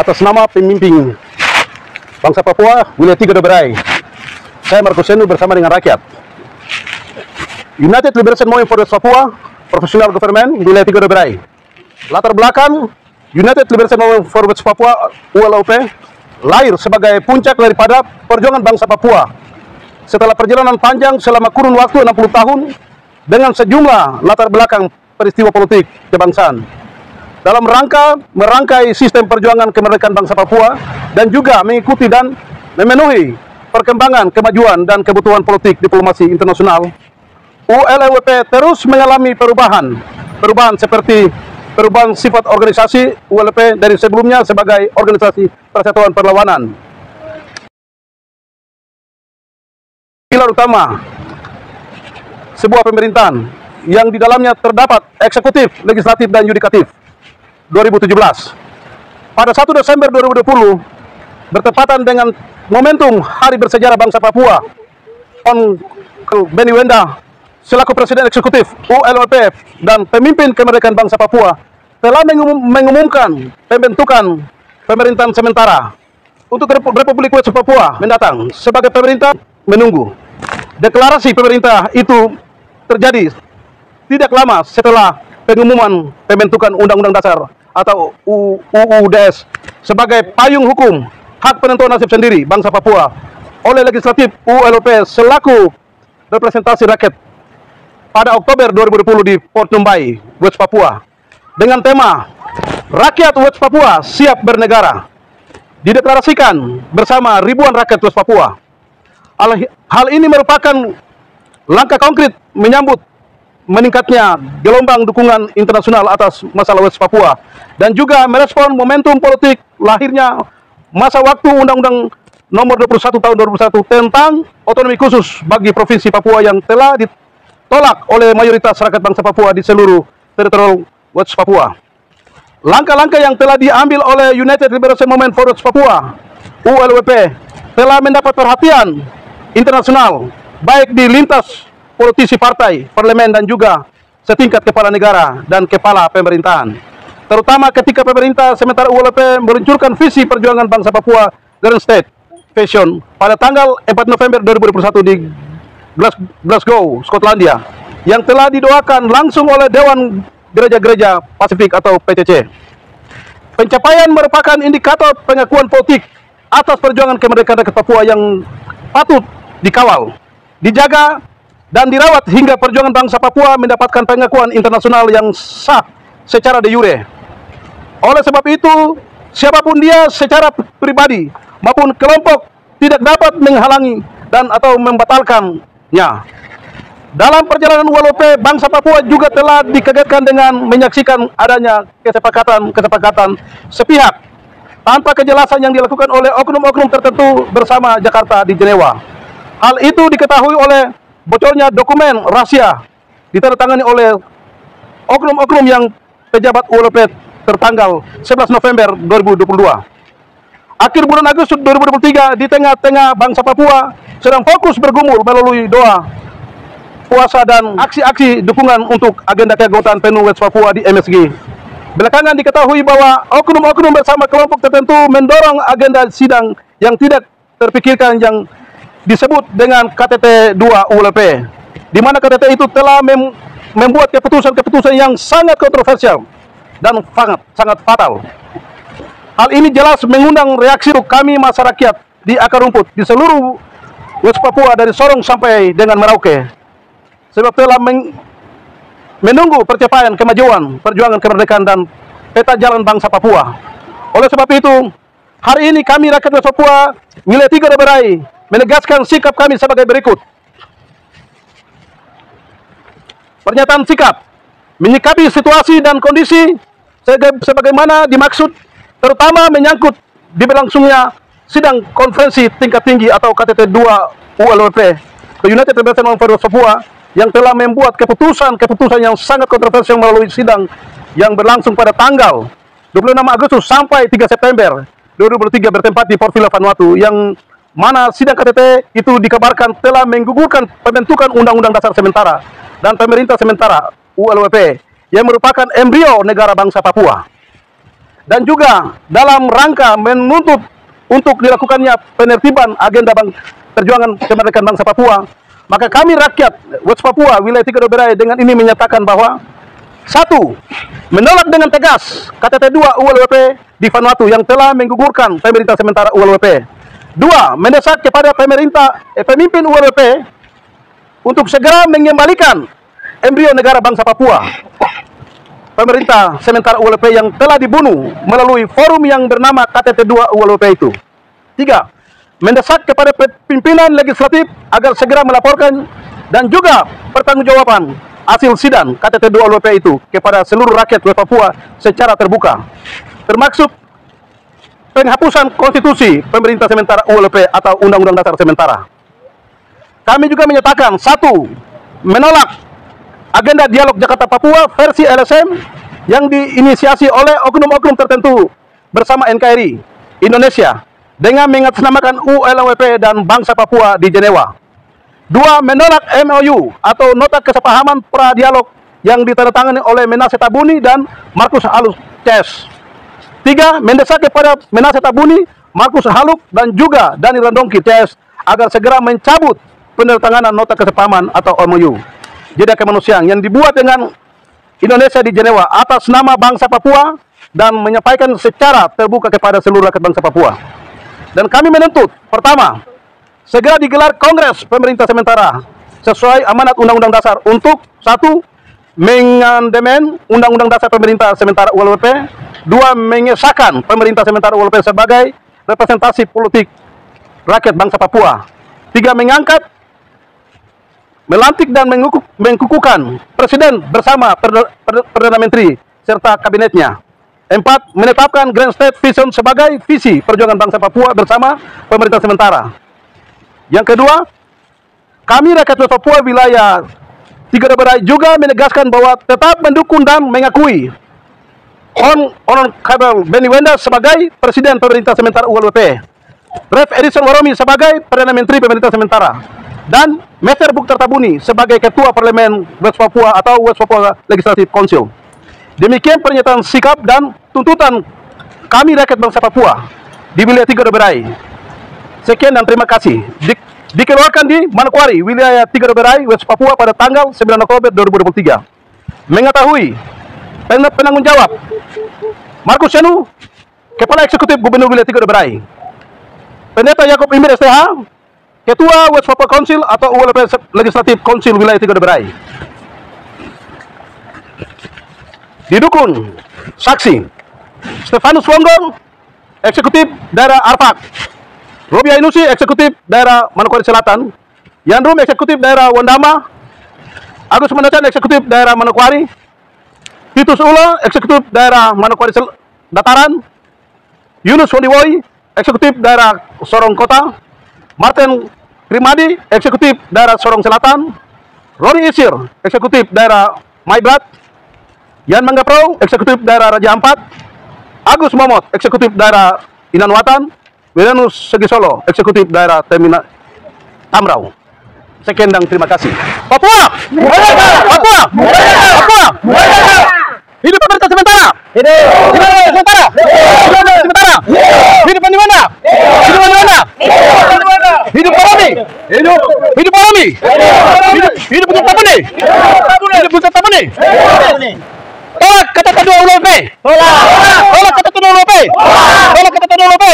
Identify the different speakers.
Speaker 1: atas nama pemimpin bangsa Papua wilayah 3 Doberai. Saya Markus Senu bersama dengan rakyat. United Liberation Movement for Papua, Professional Government wilayah 3 Doberai. Latar belakang United Liberation Movement for Papua ULOP lahir sebagai puncak daripada perjuangan bangsa Papua setelah perjalanan panjang selama kurun waktu 60 tahun dengan sejumlah latar belakang peristiwa politik kebangsaan dalam rangka merangkai sistem perjuangan kemerdekaan bangsa Papua dan juga mengikuti dan memenuhi perkembangan, kemajuan dan kebutuhan politik diplomasi internasional. ULOP terus mengalami perubahan seperti perubahan sifat organisasi ULP dari sebelumnya sebagai organisasi persatuan perlawanan. Pilar utama sebuah pemerintahan yang di dalamnya terdapat eksekutif, legislatif, dan yudikatif 2017. Pada 1 Desember 2020 bertepatan dengan momentum Hari Bersejarah Bangsa Papua, Beni Wenda selaku Presiden Eksekutif ULOP dan pemimpin kemerdekaan bangsa Papua telah mengumumkan pembentukan pemerintahan sementara untuk Republik West Papua mendatang. Sebagai pemerintah menunggu deklarasi pemerintah itu terjadi tidak lama setelah pengumuman pembentukan Undang-Undang Dasar atau UUDS sebagai payung hukum hak penentuan nasib sendiri bangsa Papua oleh legislatif ULOP selaku representasi rakyat pada Oktober 2020 di Port Numbai, West Papua, dengan tema Rakyat West Papua Siap Bernegara, dideklarasikan bersama ribuan rakyat West Papua. Hal ini merupakan langkah konkret menyambut meningkatnya gelombang dukungan internasional atas masalah West Papua dan juga merespon momentum politik lahirnya masa waktu Undang-Undang Nomor 21 Tahun 2001 tentang otonomi khusus bagi Provinsi Papua yang telah ditolak oleh mayoritas rakyat bangsa Papua di seluruh teritorial West Papua. Langkah-langkah yang telah diambil oleh United Liberation Movement for West Papua ULOP telah mendapat perhatian internasional baik di lintas politisi partai, parlemen dan juga setingkat kepala negara dan kepala pemerintahan. Terutama ketika pemerintah sementara ULOP meluncurkan visi perjuangan bangsa Papua Grand State Vision pada tanggal 4 November 2021 di Glasgow, Skotlandia, yang telah didoakan langsung oleh Dewan Gereja-Gereja Pasifik atau PCC. Pencapaian merupakan indikator pengakuan politik atas perjuangan kemerdekaan rakyat Papua yang patut dikawal, dijaga, dan dirawat hingga perjuangan bangsa Papua mendapatkan pengakuan internasional yang sah secara de jure. Oleh sebab itu, siapapun dia secara pribadi maupun kelompok tidak dapat menghalangi dan atau membatalkannya. Dalam perjalanan ULOP, bangsa Papua juga telah dikagetkan dengan menyaksikan adanya kesepakatan sepihak tanpa kejelasan yang dilakukan oleh oknum-oknum tertentu bersama Jakarta di Jenewa. Hal itu diketahui oleh bocornya dokumen rahasia ditandatangani oleh oknum-oknum yang pejabat ULOP tertanggal 11 November 2022. Akhir bulan Agustus 2023, di tengah-tengah bangsa Papua sedang fokus bergumul melalui doa, puasa, dan aksi-aksi dukungan untuk agenda keanggotaan penuh West Papua di MSG. Belakangan diketahui bahwa oknum-oknum bersama kelompok tertentu mendorong agenda sidang yang tidak terpikirkan yang disebut dengan KTT 2 ULP, di mana KTT itu telah membuat keputusan-keputusan yang sangat kontroversial dan sangat fatal. Hal ini jelas mengundang reaksi kami masyarakat di akar rumput di seluruh West Papua dari Sorong sampai dengan Merauke, sebab telah menunggu percepatan kemajuan perjuangan kemerdekaan dan peta jalan bangsa Papua. Oleh sebab itu, hari ini kami rakyat West Papua wilayah 3 Doberai menegaskan sikap kami sebagai berikut. Pernyataan sikap menyikapi situasi dan kondisi sebagaimana dimaksud, terutama menyangkut diberlangsungnya sidang konferensi tingkat tinggi atau KTT 2 ULOP United Liberation Movement for Papua yang telah membuat keputusan yang sangat kontroversial melalui sidang yang berlangsung pada tanggal 26 Agustus sampai 3 September 2023 bertempat di Port Vila Vanuatu, yang mana sidang KTT itu dikabarkan telah menggugurkan pembentukan Undang-Undang Dasar sementara dan pemerintah sementara ULOP yang merupakan embrio negara bangsa Papua. dan juga dalam rangka menuntut untuk dilakukannya penertiban agenda perjuangan kemerdekaan bangsa Papua, maka kami rakyat West Papua wilayah Tiga Doberai dengan ini menyatakan bahwa 1. Menolak dengan tegas KTT 2 ULWP di Vanuatu yang telah menggugurkan pemerintah sementara ULWP. 2. Mendesak kepada pemimpin ULWP untuk segera mengembalikan embrio negara bangsa Papua, pemerintah sementara ULWP yang telah dibunuh melalui forum yang bernama KTT 2 ULWP itu. 3. Mendesak kepada pimpinan legislatif agar segera melaporkan dan juga pertanggungjawaban hasil sidang KTT 2 ULWP itu kepada seluruh rakyat West Papua secara terbuka, termasuk penghapusan konstitusi pemerintah sementara ULWP atau Undang-Undang Dasar Sementara. Kami juga menyatakan 1. Menolak agenda dialog Jakarta Papua versi LSM yang diinisiasi oleh oknum-oknum tertentu bersama NKRI Indonesia dengan mengatasnamakan ULWP dan bangsa Papua di Jenewa. 2. Menolak MOU atau Nota Kesepahaman Pra-Dialog yang ditandatangani oleh Menase Tabuni dan Markus Haluk CS. 3. Mendesak kepada Menase Tabuni, Markus Haluk dan juga Dani Randongki CS agar segera mencabut penandatanganan Nota Kesepahaman atau MOU jeda kemanusiaan yang dibuat dengan Indonesia di Jenewa atas nama bangsa Papua dan menyampaikan secara terbuka kepada seluruh rakyat bangsa Papua. Dan kami menuntut, pertama, segera digelar Kongres Pemerintah Sementara sesuai amanat Undang-Undang Dasar untuk 1. Mengamandemen Undang-Undang Dasar Pemerintah Sementara ULWP. 2. Mengesahkan Pemerintah Sementara ULWP sebagai representasi politik rakyat bangsa Papua. 3. Melantik dan mengukuhkan Presiden bersama Perdana Menteri serta kabinetnya. 4. Menetapkan Grand State Vision sebagai visi perjuangan bangsa Papua bersama pemerintah sementara. Yang kedua, kami rakyat West Papua wilayah Tiga Doberai juga menegaskan bahwa tetap mendukung dan mengakui Honorable Benny Wenda sebagai Presiden Pemerintah Sementara ULWP, Rev Edison Waromi sebagai Perdana Menteri Pemerintah Sementara, dan Mr. Buktar Tabuni sebagai Ketua Parlemen West Papua atau West Papua Legislative Council. Demikian pernyataan sikap dan tuntutan kami rakyat bangsa Papua di wilayah Tiga Doberai. Sekian dan terima kasih. Dikeluarkan di Manokwari, wilayah Tiga Doberai, West Papua pada tanggal 9 Oktober 2023. Mengetahui penanggung jawab Markus Yanu, Kepala Eksekutif Gubernur wilayah Tiga Doberai. Pendeta Yakob Imir STH, Ketua West Papua Council atau ULWP Legislative Council wilayah Tiga Doberai. Didukung saksi Stefanus Wonggong, Eksekutif Daerah Arfak, Robi Ainusi, Eksekutif Daerah Manokwari Selatan, Yanrum, Eksekutif Daerah Wondama, Agus Mandasan, Eksekutif Daerah Manokwari, Titus Ulo, Eksekutif Daerah Manokwari Dataran, Yunus Wondiwoi, Eksekutif Daerah Sorong Kota, Martin Krimadi, Eksekutif Daerah Sorong Selatan, Roni Isir, Eksekutif Daerah Maibrat, Yan Manggapro, Eksekutif Daerah Raja Ampat, Agus Momot, Eksekutif Daerah Inanwatan, Wiranus Segisolo, Eksekutif Daerah Tamrau. Sekian dan terima kasih. Papua! Papua! Papua! Hidup pemerintah sementara! Hidup sementara! Hidup sementara! Hidup di mana? Hidup di mana? Hidup Parami! Hidup Parami! Hidup Bukit Tabuni! Hidup Bukit Tabuni! Tolak KTT 2 ULWP! Tolak KTT 2 ULWP! Tolak KTT 2 ULWP!